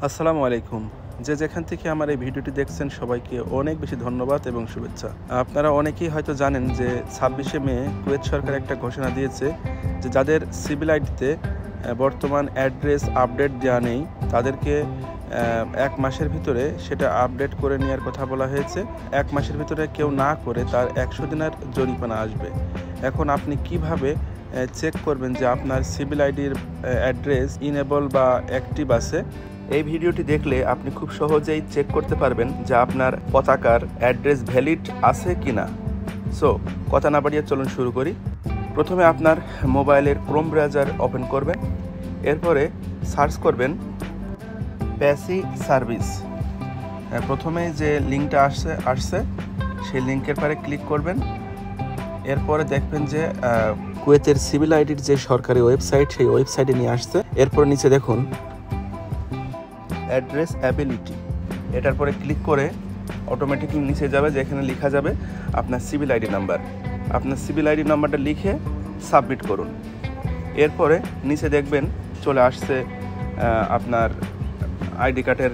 আসসালামু আলাইকুম। যে যেখান থেকে আমার এই ভিডিওটি দেখছেন সবাইকে অনেক বেশি ধন্যবাদ এবং শুভেচ্ছা। আপনারা অনেকেই হয়তো জানেন যে 26শে মে কুয়েত সরকার একটা ঘোষণা দিয়েছে যে যাদের সিভিল আইডিতে বর্তমান অ্যাড্রেস আপডেট দেওয়া নেই তাদেরকে 1 মাসের ভিতরে সেটা আপডেট করে নেওয়ার কথা বলা হয়েছে। 1 মাসের ভিতরে কেউ না করে তার 100 দিনের জরিমানা আসবে। এখন আপনি কিভাবে চেক করবেন যে আপনার সিভিল আইডির অ্যাড্রেস ইনেবল বা অ্যাক্টিভ আছে? এই ভিডিওটি দেখলে আপনি খুব সহজেই চেক করতে পারবেন যে আপনার পতাকার অ্যাড্রেস ভ্যালিড আছে কিনা। সো কথা না বাড়িয়ে চলুন শুরু করি। প্রথমে আপনার মোবাইলের ক্রোম ব্রাউজার ওপেন করবেন, এরপরে সার্চ করবেন প্যাসি সার্ভিস। প্রথমে যে লিঙ্কটা আসছে সেই লিঙ্কের পরে ক্লিক করবেন। এরপরে দেখবেন যে কুয়েতের সিভিল আইডির যে সরকারি ওয়েবসাইট সেই ওয়েবসাইটে নিয়ে আসছে। এরপর নিচে দেখুন অ্যাড্রেস অ্যাবিলিটি, এটার পরে ক্লিক করে অটোমেটিকলি নিচে যাবে যেখানে লেখা যাবে আপনার সিভিল আইডি নাম্বার। আপনার সিভিল আইডি নাম্বারটা লিখে সাবমিট করুন। এরপরে নিচে দেখবেন চলে আসছে আপনার আইডি কার্ডের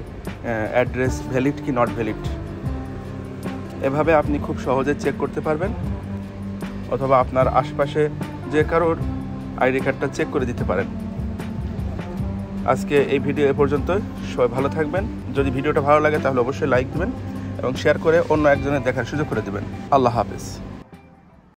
অ্যাড্রেস ভ্যালিড কি নট ভ্যালিড। এভাবে আপনি খুব সহজে চেক করতে পারবেন, অথবা আপনার আশপাশে যে কারোর আইডি কার্ডটা চেক করে দিতে পারেন। আজকে এই ভিডিও এ পর্যন্ত। সবাই ভালো থাকবেন। যদি ভিডিওটা ভালো লাগে তাহলে অবশ্যই লাইক দিবেন এবং শেয়ার করে অন্য একজনের দেখার সুযোগ করে দেবেন। আল্লাহ হাফেজ।